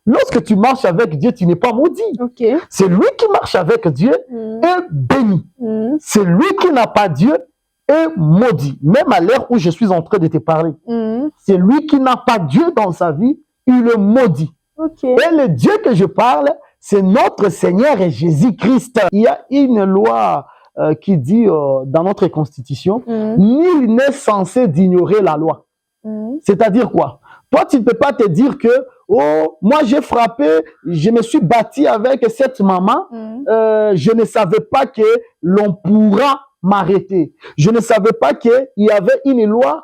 Lorsque tu marches avec Dieu, tu n'es pas maudit. Okay. C'est lui qui marche avec Dieu est béni. C'est lui qui n'a pas Dieu est maudit. Même à l'heure où je suis en train de te parler. C'est lui qui n'a pas Dieu dans sa vie, il est maudit. Okay. Et le Dieu que je parle, c'est notre Seigneur et Jésus-Christ. Il y a une loi qui dit dans notre constitution, nul n'est censé d'ignorer la loi. C'est-à-dire quoi? Toi, tu ne peux pas te dire que, oh, moi j'ai frappé, je me suis battu avec cette maman, je ne savais pas que l'on pourra m'arrêter. Je ne savais pas qu'il y avait une loi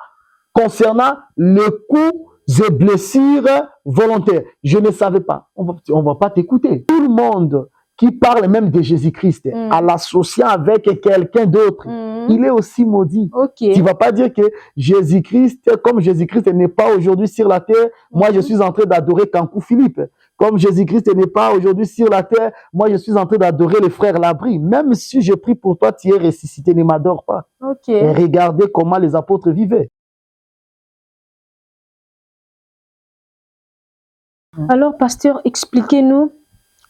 concernant le coup et blessures volontaires. Je ne savais pas. On va pas t'écouter. Tout le monde qui parle même de Jésus-Christ, à l'associer avec quelqu'un d'autre, il est aussi maudit. Okay. Tu ne vas pas dire que Jésus-Christ, comme Jésus-Christ n'est pas aujourd'hui sur la terre, moi je suis en train d'adorer Kankou Philippe. Comme Jésus-Christ n'est pas aujourd'hui sur la terre, moi je suis en train d'adorer les frères Labri. Même si je prie pour toi, tu es ressuscité, ne m'adore pas. Okay. Et regardez comment les apôtres vivaient. Alors, pasteur, expliquez-nous,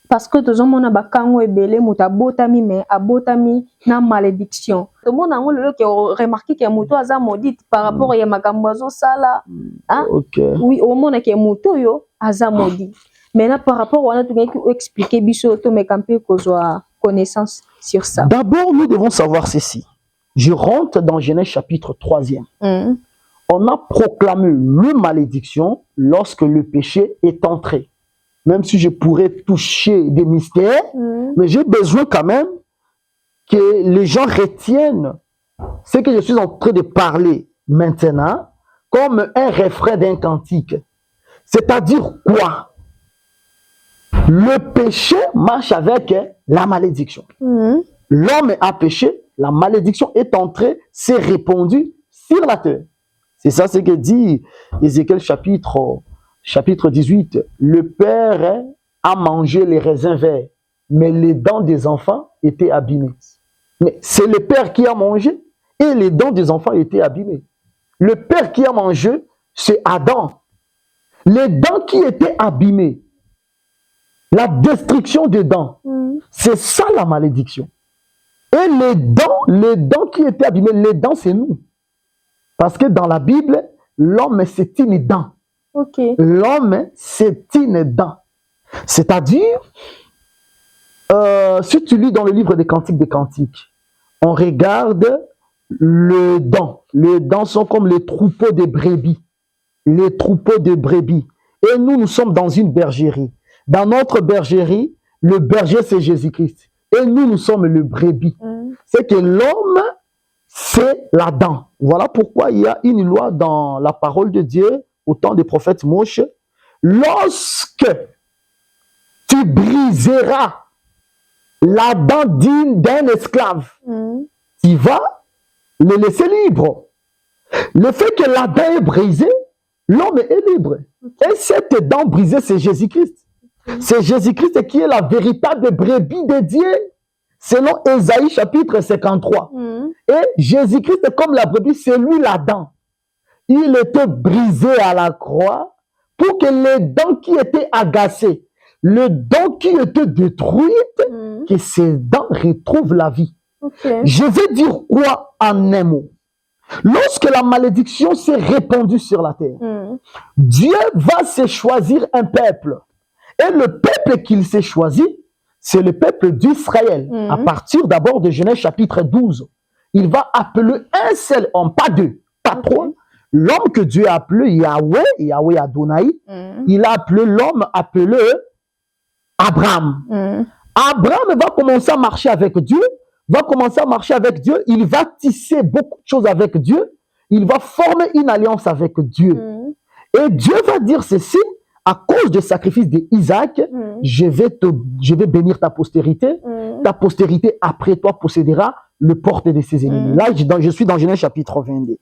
parce que tout le monde a bakango ebele muta botami mais abotami na malédiction. Tout le monde a remarqué que muto aza maudit par rapport à makambazo sala. Hein? Okay. Oui, au monde que muto yo aza maudit. Maintenant par rapport à tout qui expliquer biso to me campé kozwa connaissance sur ça. D'abord, nous devons savoir ceci. Je rentre dans Genèse chapitre 3e. On a proclamé le malédiction lorsque le péché est entré. Même si je pourrais toucher des mystères, mais j'ai besoin quand même que les gens retiennent ce que je suis en train de parler maintenant comme un refrain d'un cantique. C'est-à-dire quoi? Le péché marche avec la malédiction. L'homme a péché, la malédiction est entrée, s'est répandue sur la terre. C'est ça ce que dit Ézéchiel chapitre 18. Le père a mangé les raisins verts, mais les dents des enfants étaient abîmées. Mais c'est le père qui a mangé et les dents des enfants étaient abîmées. Le père qui a mangé, c'est Adam. Les dents qui étaient abîmées, la destruction des dents, c'est ça la malédiction. Et les dents qui étaient abîmées, les dents c'est nous. Parce que dans la Bible, l'homme c'est une dent. Okay. L'homme c'est une dent. C'est-à-dire, si tu lis dans le livre des Cantiques, on regarde les dents. Les dents sont comme les troupeaux de brebis. Les troupeaux de brebis. Et nous sommes dans une bergerie. Dans notre bergerie, le berger c'est Jésus-Christ. Et nous sommes le brebis. C'est que l'homme, c'est la dent. Voilà pourquoi il y a une loi dans la parole de Dieu, au temps des prophètes Moïse. Lorsque tu briseras la dent d'un esclave, tu vas le laisser libre. Le fait que la dent est brisée, l'homme est libre. Et cette dent brisée, c'est Jésus-Christ. C'est Jésus-Christ qui est la véritable brebis de Dieu. Selon Ésaïe chapitre 53. Et Jésus-Christ, comme la brebis, c'est lui la dent. Il était brisé à la croix pour que les dents qui étaient agacées, les dents qui étaient détruites, que ces dents retrouvent la vie. Okay. Je vais dire quoi en un mot? Lorsque la malédiction s'est répandue sur la terre, Dieu va se choisir un peuple. Et le peuple qu'il s'est choisi, c'est le peuple d'Israël. À partir d'abord de Genèse chapitre 12, il va appeler un seul homme, pas deux, pas trois. L'homme que Dieu a appelé Yahweh Adonai, il a appelé l'homme appelé Abraham. Abraham va commencer à marcher avec Dieu, il va tisser beaucoup de choses avec Dieu, il va former une alliance avec Dieu. Et Dieu va dire ceci, à cause du sacrifice d'Isaac, je vais bénir ta postérité. Ta postérité après toi possédera le porte de ses ennemis. Là, je suis dans Genèse chapitre 22.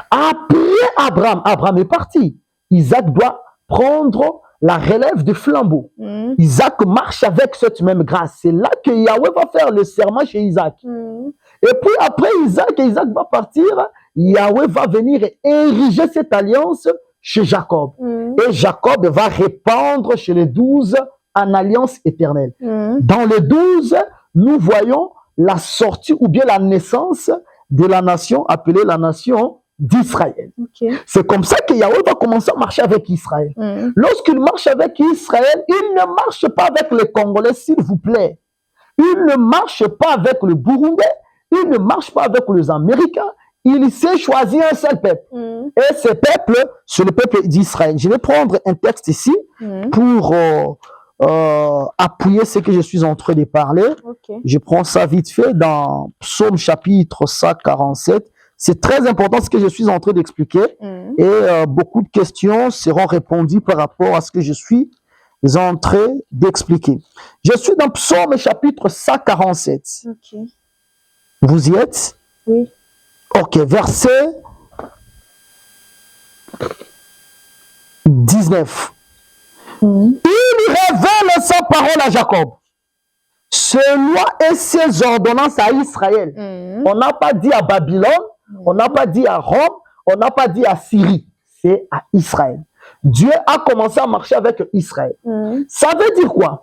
Après Abraham est parti. Isaac doit prendre la relève du flambeau. Isaac marche avec cette même grâce. C'est là que Yahweh va faire le serment chez Isaac. Et puis après Isaac va partir. Yahweh va venir ériger cette alliance chez Jacob. Et Jacob va répandre chez les 12 en alliance éternelle. Dans les 12, nous voyons la sortie ou bien la naissance de la nation appelée la nation d'Israël. C'est comme ça que Yahweh va commencer à marcher avec Israël. Lorsqu'il marche avec Israël, il ne marche pas avec les Congolais, s'il vous plaît. Il ne marche pas avec le Burundais, il ne marche pas avec les Américains. Il sait choisir un seul peuple. Et ce peuple, c'est le peuple d'Israël. Je vais prendre un texte ici pour appuyer ce que je suis en train de parler. Je prends ça vite fait dans Psaume chapitre 147. C'est très important ce que je suis en train d'expliquer. Et beaucoup de questions seront répondues par rapport à ce que je suis en train d'expliquer. Je suis dans Psaume chapitre 147. Vous y êtes? Oui. Ok, verset 19. Il révèle sa parole à Jacob, ses lois et ses ordonnances à Israël. On n'a pas dit à Babylone, on n'a pas dit à Rome, on n'a pas dit à Syrie, c'est à Israël. Dieu a commencé à marcher avec Israël. Ça veut dire quoi?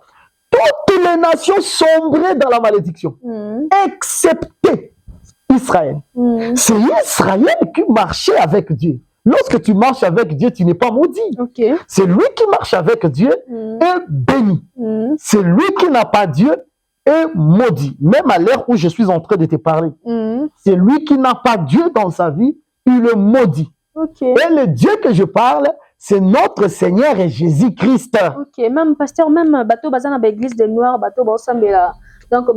Toutes les nations sombraient dans la malédiction, excepté Israël. C'est Israël qui marchait avec Dieu. Lorsque tu marches avec Dieu, tu n'es pas maudit. C'est lui qui marche avec Dieu et béni. C'est lui qui n'a pas Dieu et maudit. Même à l'heure où je suis en train de te parler. C'est lui qui n'a pas Dieu dans sa vie, il le maudit. Et le Dieu que je parle, c'est notre Seigneur et Jésus-Christ. Même pasteur, même bateau basé dans l'église des Noirs, bateau basambela. Donc,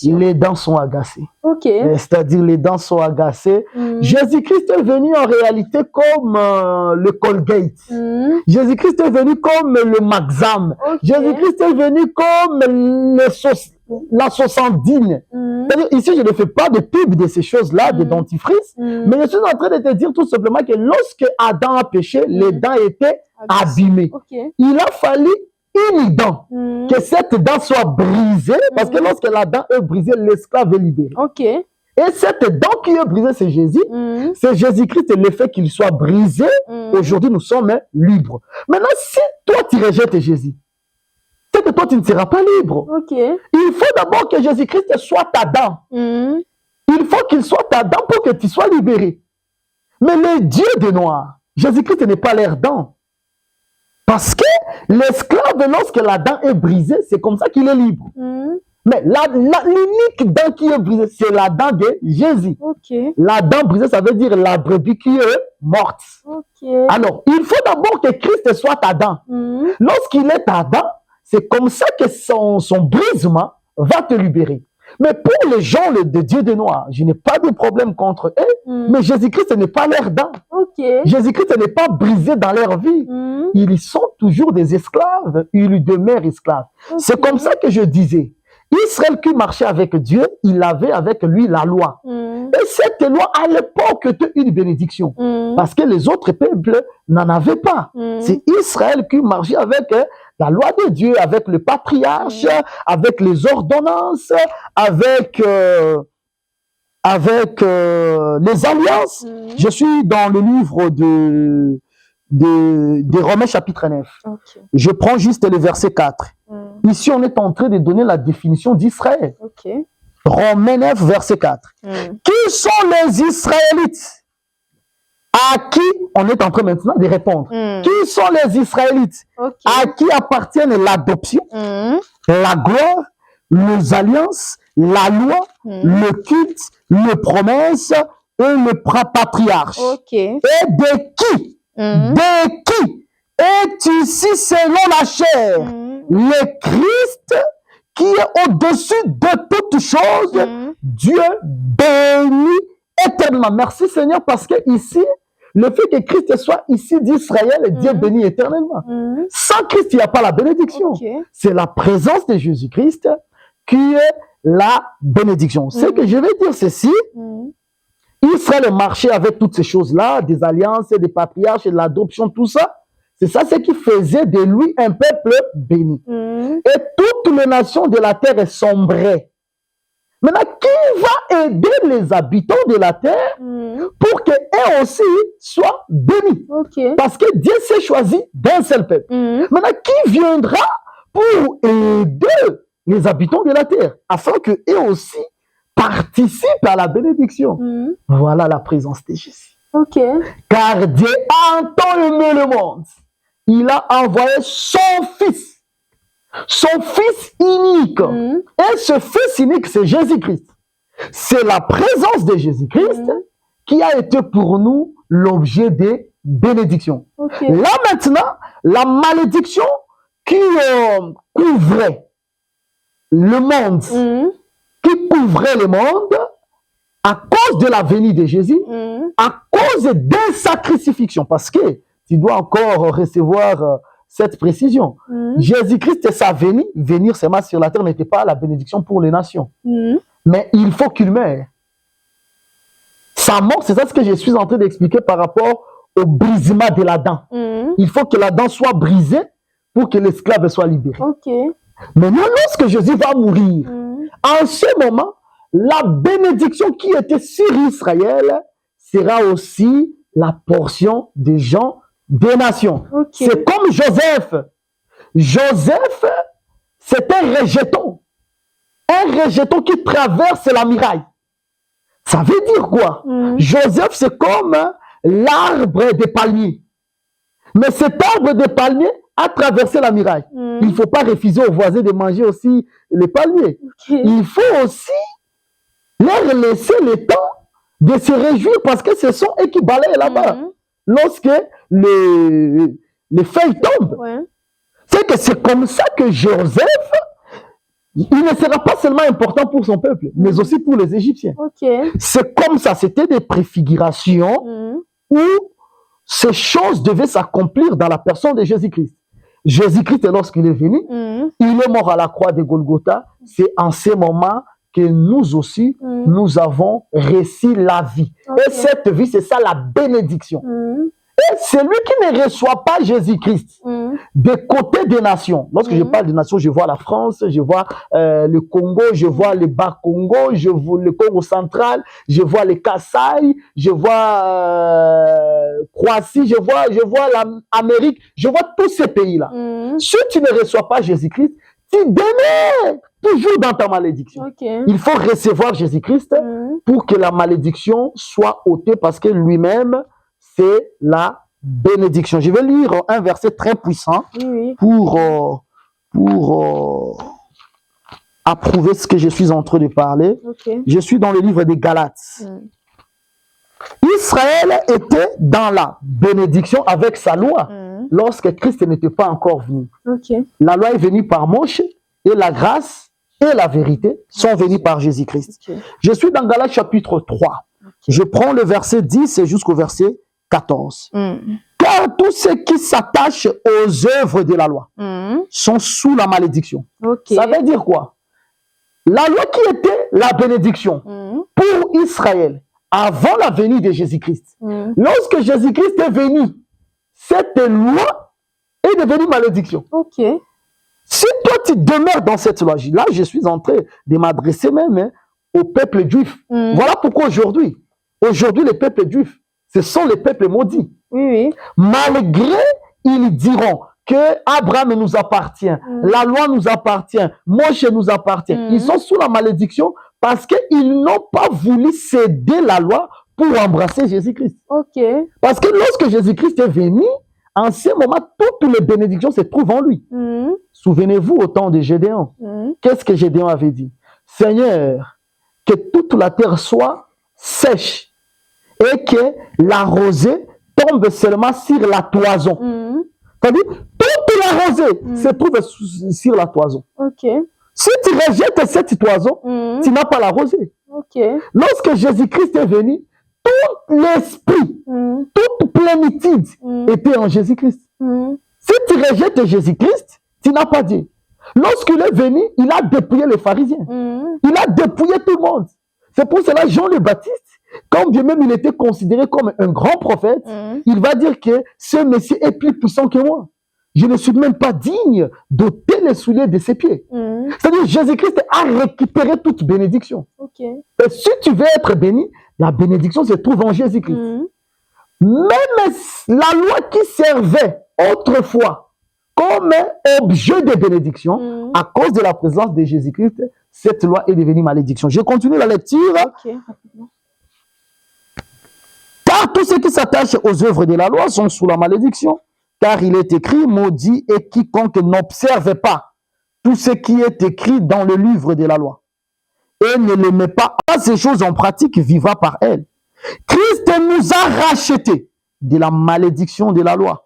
les dents sont agacées. C'est-à-dire, les dents sont agacées. Jésus-Christ est venu en réalité comme le Colgate. Jésus-Christ est venu comme le Maxam. Jésus-Christ est venu comme la Soixantine. Ici, je ne fais pas de pub de ces choses-là, de dentifrice, mais je suis en train de te dire tout simplement que lorsque Adam a péché, les dents étaient abîmées. Il a fallu une dent, que cette dent soit brisée, parce que lorsque la dent est brisée, l'esclave est libéré. Et cette dent qui est brisée, c'est Jésus. C'est Jésus-Christ et le fait qu'il soit brisé. Aujourd'hui, nous sommes libres. Maintenant, si toi, tu rejettes Jésus, c'est que toi, tu ne seras pas libre. Il faut d'abord que Jésus-Christ soit ta dent. Il faut qu'il soit ta dent pour que tu sois libéré. Mais les dieux de noir, Jésus-Christ n'est pas leur dent. Parce que l'esclave, lorsque la dent est brisée, c'est comme ça qu'il est libre. Mais l'unique dent qui est brisée, c'est la dent de Jésus. La dent brisée, ça veut dire la brebis qui est morte. Alors, il faut d'abord que Christ soit ta dent. Lorsqu'il est ta dent, c'est comme ça que son brisement va te libérer. Mais pour les gens de Dieu de noir, je n'ai pas de problème contre eux, mais Jésus-Christ n'est pas leur dent. Jésus-Christ n'est pas brisé dans leur vie. Ils sont toujours des esclaves, ils demeurent esclaves. C'est comme ça que je disais. Israël qui marchait avec Dieu, il avait avec lui la loi. Et cette loi, à l'époque, était une bénédiction. Parce que les autres peuples n'en avaient pas. C'est Israël qui marchait avec la loi de Dieu, avec le patriarche, avec les ordonnances, avec les alliances. Je suis dans le livre de Romains chapitre 9. Je prends juste le verset 4. Ici, on est en train de donner la définition d'Israël. Romains 9, verset 4. Qui sont les Israélites à qui on est en train maintenant de répondre? Qui sont les Israélites à qui appartiennent l'adoption, la gloire, les alliances, la loi, le culte, les promesses et le patriarche? Et de qui? De qui est ici selon la chair le Christ qui est au-dessus de toutes choses, Dieu béni éternellement. Merci Seigneur, parce que ici, le fait que Christ soit ici d'Israël, Dieu béni éternellement. Sans Christ, il n'y a pas la bénédiction. C'est la présence de Jésus-Christ qui est la bénédiction. C'est que je vais dire ceci. Israël marchait avec toutes ces choses-là, des alliances, des patriarches, de l'adoption, tout ça. C'est ça ce qui faisait de lui un peuple béni. Et toutes les nations de la terre sombraient. Maintenant, qui va aider les habitants de la terre pour qu'eux aussi soient bénis? Ok. Parce que Dieu s'est choisi d'un seul peuple. Maintenant, qui viendra pour aider les habitants de la terre afin qu'eux aussi participent à la bénédiction? Voilà la présence de Jésus. Ok. Car Dieu a tant aimé le monde, il a envoyé son Fils unique. Et ce Fils unique, c'est Jésus-Christ. C'est la présence de Jésus-Christ qui a été pour nous l'objet des bénédictions. Okay. Là maintenant, la malédiction qui couvrait le monde, à cause de la venue de Jésus, à cause de sa crucifixion, parce que tu dois encore recevoir cette précision. Jésus-Christ et sa venue, venir seulement sur la terre n'était pas la bénédiction pour les nations. Mais il faut qu'il meure. Sa mort, c'est ça ce que je suis en train d'expliquer par rapport au brisement de la dent. Il faut que la dent soit brisée pour que l'esclave soit libéré. Okay. Maintenant, lorsque Jésus va mourir, en ce moment, la bénédiction qui était sur Israël sera aussi la portion des gens des nations. Okay. C'est comme Joseph. Joseph, c'est un rejeton. Un rejeton qui traverse la muraille. Ça veut dire quoi? Joseph, c'est comme l'arbre des palmiers. Mais cet arbre des palmiers a traversé la muraille. Il ne faut pas refuser aux voisins de manger aussi les palmiers. Okay. Il faut aussi leur laisser le temps de se réjouir parce que ce sont eux qui balayent là-bas. Lorsque les feuilles tombent, c'est que c'est comme ça que Joseph, il ne sera pas seulement important pour son peuple, mais aussi pour les Égyptiens. Okay. C'est comme ça, c'était des préfigurations où ces choses devaient s'accomplir dans la personne de Jésus-Christ. Jésus-Christ, lorsqu'il est venu, il est mort à la croix de Golgotha. C'est en ce moment que nous aussi, nous avons reçu la vie. Okay. Et cette vie, c'est ça la bénédiction. Et celui qui ne reçoit pas Jésus-Christ des côtés des nations, lorsque je parle des nations, je vois la France, je vois le Congo, je vois le Bas-Congo, je vois le Congo central, je vois le Kasaï, je vois Croatie, je vois l'Amérique, je vois tous ces pays-là. Si tu ne reçois pas Jésus-Christ, tu demeures toujours dans ta malédiction. Okay. Il faut recevoir Jésus-Christ pour que la malédiction soit ôtée parce que lui-même, c'est la bénédiction. Je vais lire un verset très puissant pour approuver ce que je suis en train de parler. Okay. Je suis dans le livre des Galates. Israël était dans la bénédiction avec sa loi lorsque Christ n'était pas encore venu. Okay. La loi est venue par Moïse et la grâce et la vérité sont venues par Jésus-Christ. Okay. Je suis dans Galates chapitre 3. Okay. Je prends le verset 10 jusqu'au verset 14. Car tous ceux qui s'attachent aux œuvres de la loi sont sous la malédiction. Okay. Ça veut dire quoi? La loi qui était la bénédiction pour Israël avant la venue de Jésus-Christ. Lorsque Jésus-Christ est venu, cette loi est devenue malédiction. Okay. Si toi tu demeures dans cette loi, là je suis en train de m'adresser même au peuple juif. Voilà pourquoi aujourd'hui les peuples juifs, ce sont les peuples maudits. Malgré, ils diront que Abraham nous appartient, la loi nous appartient, Moïse nous appartient. Ils sont sous la malédiction parce qu'ils n'ont pas voulu céder la loi pour embrasser Jésus-Christ. Okay. Parce que lorsque Jésus-Christ est venu, en ce moment, toutes les bénédictions se trouvent en lui. Souvenez-vous au temps de Gédéon. Qu'est-ce que Gédéon avait dit? Seigneur, que toute la terre soit sèche et que la rosée tombe seulement sur la toison. C'est-à-dire, toute la rosée se trouve sur la toison. Okay. Si tu rejettes cette toison, tu n'as pas la rosée. Okay. Lorsque Jésus-Christ est venu, tout l'esprit, toute plénitude était en Jésus-Christ. Si tu rejettes Jésus-Christ, tu n'as pas Dieu. Lorsqu'il est venu, il a dépouillé les pharisiens. Il a dépouillé tout le monde. C'est pour cela Jean le Baptiste, quand bien même il était considéré comme un grand prophète, il va dire que ce Messie est plus puissant que moi. Je ne suis même pas digne d'ôter les souliers de ses pieds. C'est-à-dire C'est-à-dire, Jésus-Christ a récupéré toute bénédiction. Ok. Et si tu veux être béni, la bénédiction se trouve en Jésus-Christ. Même la loi qui servait autrefois comme objet de bénédiction, à cause de la présence de Jésus-Christ, cette loi est devenue malédiction. Je continue la lecture. Ok, rapidement. Car tous ceux qui s'attachent aux œuvres de la loi sont sous la malédiction. Car il est écrit, maudit est quiconque n'observe pas tout ce qui est écrit dans le livre de la loi et ne le met pas ces choses en pratique, vivra par elles. Christ nous a rachetés de la malédiction de la loi,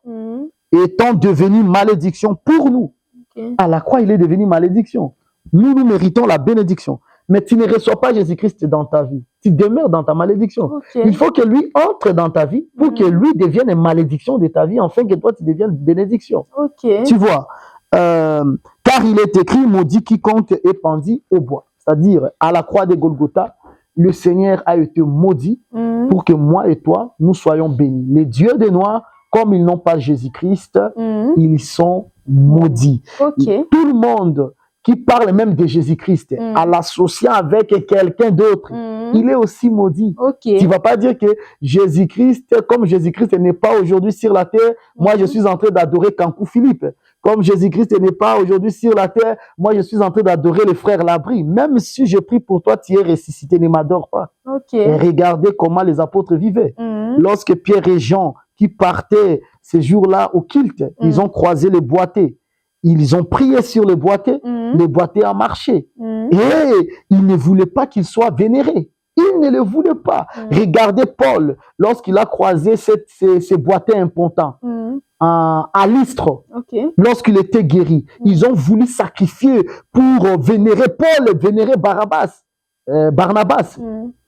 étant devenu malédiction pour nous. Ok. À la croix, il est devenu malédiction. Nous méritons la bénédiction. Mais tu ne reçois pas Jésus-Christ dans ta vie. Tu demeures dans ta malédiction. Ok. Il faut que lui entre dans ta vie pour que lui devienne une malédiction de ta vie, afin que toi, tu deviennes bénédiction. Ok. Tu vois, car il est écrit, maudit quiconque est pendu au bois. C'est-à-dire, à la croix de Golgotha, le Seigneur a été maudit pour que moi et toi, nous soyons bénis. Les dieux des Noirs, comme ils n'ont pas Jésus-Christ, ils sont maudits. Ok. Tout le monde qui parle même de Jésus-Christ, à l'associer avec quelqu'un d'autre, il est aussi maudit. Ok. Tu ne vas pas dire que Jésus-Christ, comme Jésus-Christ n'est pas aujourd'hui sur la terre, moi je suis en train d'adorer Kankou Philippe. Comme Jésus-Christ n'est pas aujourd'hui sur la terre, moi je suis en train d'adorer les frères Labri. Même si je prie pour toi, tu es ressuscité, ne m'adore pas. Ok. Et regardez comment les apôtres vivaient. Lorsque Pierre et Jean, qui partaient ces jours-là au culte, ils ont croisé les boiteux. Ils ont prié sur les boiteux, les boiteux ont marché. Et ils ne voulaient pas qu'ils soient vénérés. Ils ne le voulaient pas. Regardez Paul, lorsqu'il a croisé ces boiteux impotents à Lystre, lorsqu'il était guéri. Ils ont voulu sacrifier pour vénérer Paul, vénérer Barnabas.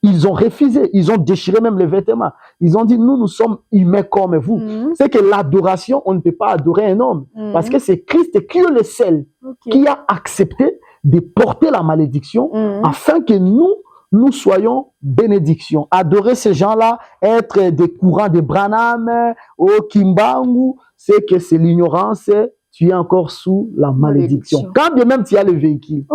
Ils ont refusé, ils ont déchiré même les vêtements. Ils ont dit, nous sommes humains comme vous. C'est que l'adoration, on ne peut pas adorer un homme. Parce que c'est Christ qui est le seul qui a accepté de porter la malédiction afin que nous soyons bénédiction. Adorer ces gens-là, être des courants de Branham, au Kimbangu, c'est que c'est l'ignorance. Tu es encore sous la malédiction. Quand bien même tu as le véhicule,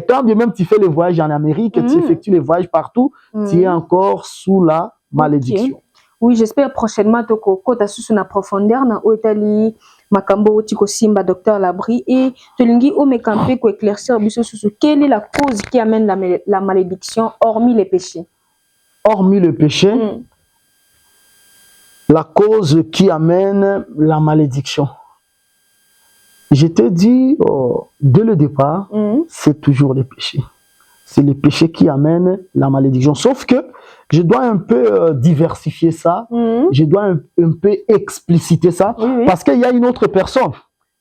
quand bien même tu fais le voyage en Amérique, tu effectues les voyages partout, tu es encore sous la malédiction. Oui, j'espère prochainement que tu as su en profondeur dans l'Italie, Makambo Tiko Simba, Docteur Labri, et tu as campé pour éclaircir quelle est la cause qui amène la malédiction, hormis les péchés. Hormis le péché, la cause qui amène la malédiction. Je te dis, dès le départ, c'est toujours le péché. C'est le péché qui amène la malédiction. Sauf que je dois un peu diversifier ça, je dois un peu expliciter ça, parce qu'il y a une autre personne,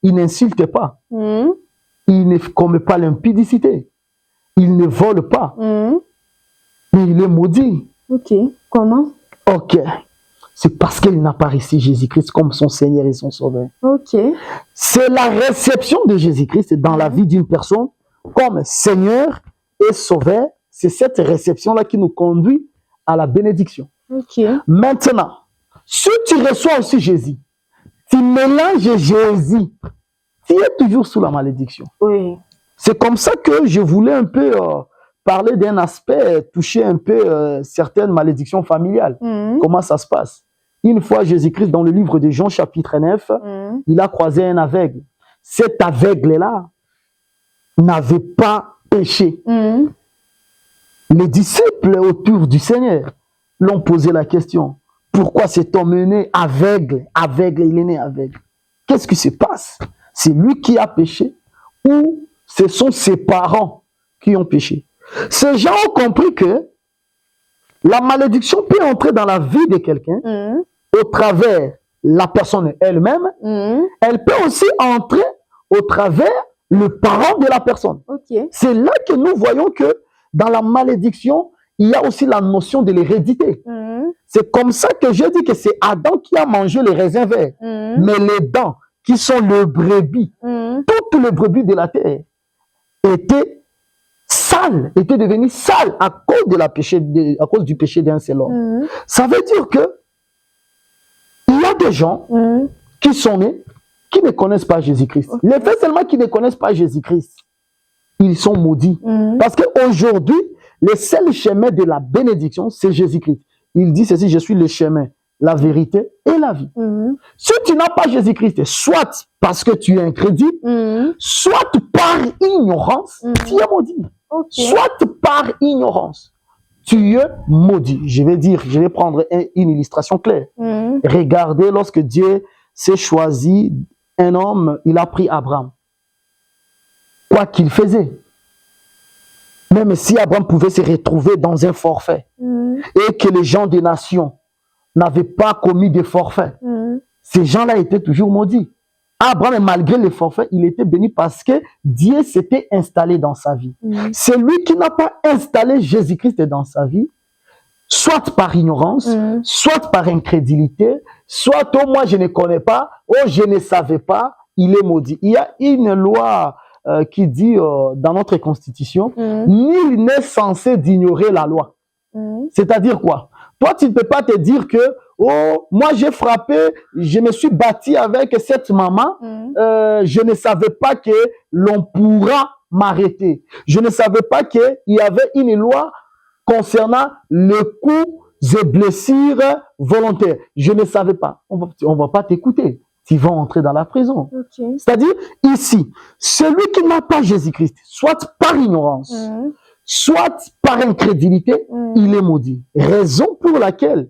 il n'insulte pas, il ne commet pas l'impudicité, il ne vole pas, mais il est maudit. Ok, comment? Ok. C'est parce qu'il n'a pas reçu Jésus-Christ comme son Seigneur et son Sauveur. Ok. C'est la réception de Jésus-Christ dans la vie d'une personne comme Seigneur et Sauveur. C'est cette réception-là qui nous conduit à la bénédiction. Ok. Maintenant, si tu reçois aussi Jésus, tu mélanges Jésus, tu es toujours sous la malédiction. Oui. C'est comme ça que je voulais un peu parler d'un aspect, toucher un peu certaines malédictions familiales. Comment ça se passe? Une fois, Jésus-Christ, dans le livre de Jean, chapitre 9, il a croisé un aveugle. Cet aveugle-là n'avait pas péché. Les disciples autour du Seigneur l'ont posé la question. Pourquoi cet homme est né aveugle? Aveugle, il est né aveugle. Qu'est-ce qui se passe? C'est lui qui a péché ou ce sont ses parents qui ont péché? Ces gens ont compris que la malédiction peut entrer dans la vie de quelqu'un au travers la personne elle-même. Elle peut aussi entrer au travers le parent de la personne. C'est là que nous voyons que dans la malédiction, il y a aussi la notion de l'hérédité. C'est comme ça que je dis que c'est Adam qui a mangé les raisins verts. Mais les dents qui sont le brebis, toutes les brebis de la terre étaient sales, étaient devenues sales à cause du péché d'un seul homme. Ça veut dire que il y a des gens qui sont nés, qui ne connaissent pas Jésus-Christ. Les faits seulement qui ne connaissent pas Jésus-Christ, ils sont maudits. Parce qu'aujourd'hui, le seul chemin de la bénédiction, c'est Jésus-Christ. Il dit ceci, je suis le chemin, la vérité et la vie. Si tu n'as pas Jésus-Christ, soit parce que tu es incrédule, soit par ignorance, tu es maudit. Soit par ignorance, tu es maudit. Je vais prendre une illustration claire. Regardez, lorsque Dieu s'est choisi un homme, il a pris Abraham. Quoi qu'il faisait. Même si Abraham pouvait se retrouver dans un forfait et que les gens des nations n'avaient pas commis de forfait, ces gens-là étaient toujours maudits. Abraham, malgré les forfaits, il était béni parce que Dieu s'était installé dans sa vie. Celui qui n'a pas installé Jésus-Christ dans sa vie, soit par ignorance, soit par incrédulité, soit oh moi je ne connais pas, oh je ne savais pas, il est maudit. Il y a une loi qui dit dans notre constitution, nul n'est censé d'ignorer la loi. C'est-à-dire quoi? Toi, tu ne peux pas te dire que, oh, moi j'ai frappé, je me suis battu avec cette maman, je ne savais pas que l'on pourra m'arrêter. Je ne savais pas qu'il y avait une loi concernant les coups et blessures volontaires. Je ne savais pas. On ne va pas t'écouter. Tu vas entrer dans la prison. C'est-à-dire, ici, celui qui n'a pas Jésus-Christ, soit par ignorance, soit par incrédulité, il est maudit. Raison pour laquelle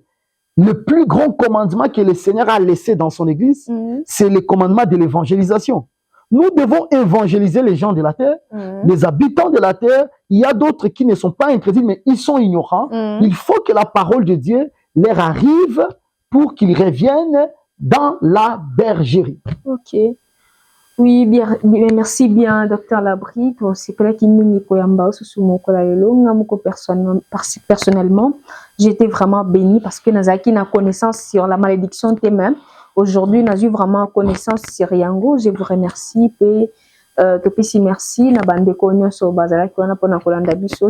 le plus grand commandement que le Seigneur a laissé dans son église, c'est le commandement de l'évangélisation. Nous devons évangéliser les gens de la terre, les habitants de la terre. Il y a d'autres qui ne sont pas incrédules, mais ils sont ignorants. Il faut que la parole de Dieu leur arrive pour qu'ils reviennent dans la bergerie. Ok. Oui, bien, merci bien, Docteur Labri, pour ce qui personnellement, j'étais vraiment bénie parce que nous avons une connaissance sur la malédiction même. Aujourd'hui, nous avons vraiment connaissance sur Yango. Je vous remercie. Merci.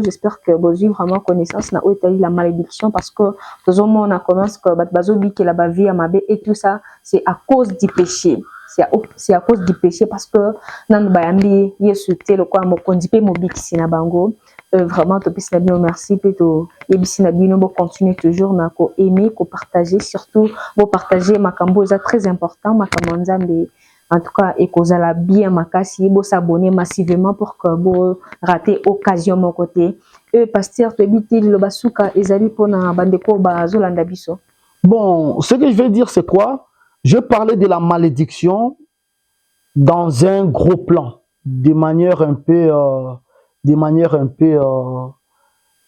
J'espère que vous avez vraiment connaissance de la malédiction parce que tout le monde commence que la vie et tout ça, c'est à cause du péché. C'est à cause du péché parce que vraiment merci continuer toujours à aimer, à partager, surtout à partager Makambo, c'est très important. En tout cas, et que la bien makasi, vous s'abonner massivement pour que vous ratez occasion mon côté. Pasteur, tu dis le basuka ezali pona bandeko bazolanda biso. Bon, ce que je vais dire c'est quoi? Je parlais de la malédiction dans un gros plan, de manière un peu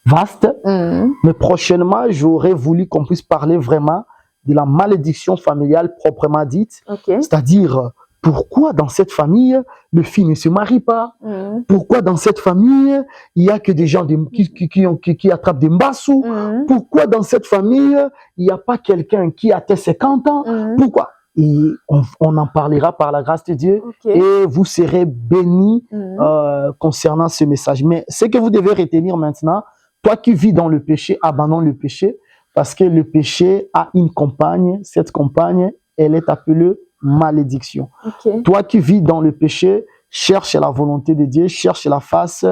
vaste. Mais prochainement, j'aurais voulu qu'on puisse parler vraiment de la malédiction familiale proprement dite, c'est-à-dire pourquoi dans cette famille le fils ne se marie pas, pourquoi dans cette famille il y a que des gens qui attrapent des mbassous, pourquoi dans cette famille il n'y a pas quelqu'un qui a 50 ans, pourquoi? Et on en parlera par la grâce de Dieu et vous serez bénis concernant ce message. Mais ce que vous devez retenir maintenant, toi qui vis dans le péché, abandonne le péché parce que le péché a une compagne. Cette compagne, elle est appelée malédiction. Toi qui vis dans le péché, cherche la volonté de Dieu, cherche la face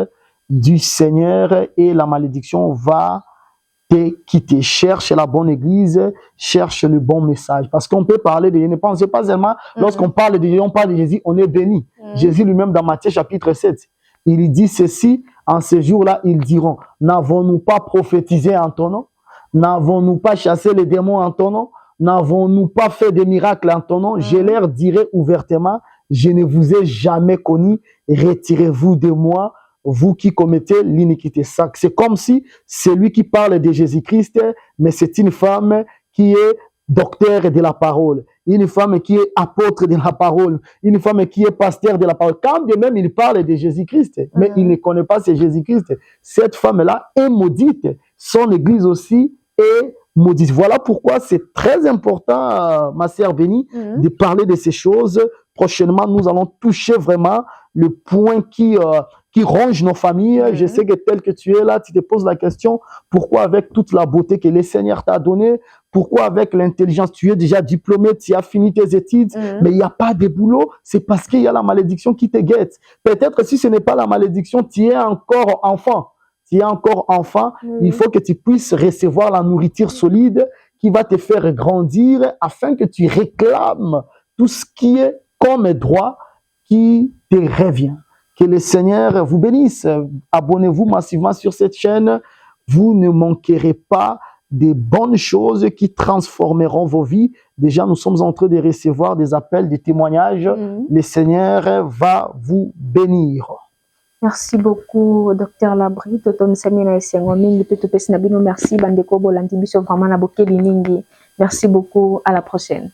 du Seigneur et la malédiction va te quitter. Cherche la bonne église, cherche le bon message. Parce qu'on peut parler de Dieu. Ne pensez pas seulement, lorsqu'on parle de Dieu, on parle de Jésus, on est béni. Jésus lui-même dans Matthieu chapitre 7, il dit ceci, en ce jour-là, ils diront, n'avons-nous pas prophétisé en ton nom? N'avons-nous pas chassé les démons en ton nom? N'avons-nous pas fait des miracles en ton nom? Je leur dirai ouvertement, je ne vous ai jamais connu, retirez-vous de moi, vous qui commettez l'iniquité. C'est comme si celui qui parle de Jésus-Christ, mais c'est une femme qui est docteur de la parole, une femme qui est apôtre de la parole, une femme qui est pasteur de la parole. Quand bien même il parle de Jésus-Christ, mais il ne connaît pas ce Jésus-Christ, cette femme-là est maudite. Son église aussi est maudite. Voilà pourquoi c'est très important, ma sœur bénie, de parler de ces choses. Prochainement, nous allons toucher vraiment le point qui ronge nos familles. Je sais que tel que tu es là, tu te poses la question, pourquoi avec toute la beauté que le Seigneur t'a donnée, Pourquoi avec l'intelligence? Tu es déjà diplômé, tu as fini tes études, mais il n'y a pas de boulot. C'est parce qu'il y a la malédiction qui te guette. Peut-être si ce n'est pas la malédiction, tu es encore enfant. Tu es encore enfant. Il faut que tu puisses recevoir la nourriture solide qui va te faire grandir afin que tu réclames tout ce qui est comme droit qui te revient. Que le Seigneur vous bénisse. Abonnez-vous massivement sur cette chaîne. Vous ne manquerez pas des bonnes choses qui transformeront vos vies. Déjà, nous sommes en train de recevoir des appels, des témoignages. Le Seigneur va vous bénir. Merci beaucoup, Dr. Labri. Merci, Bandeko Bolantibiso, vraiment la bokeli ningi. Merci beaucoup. À la prochaine.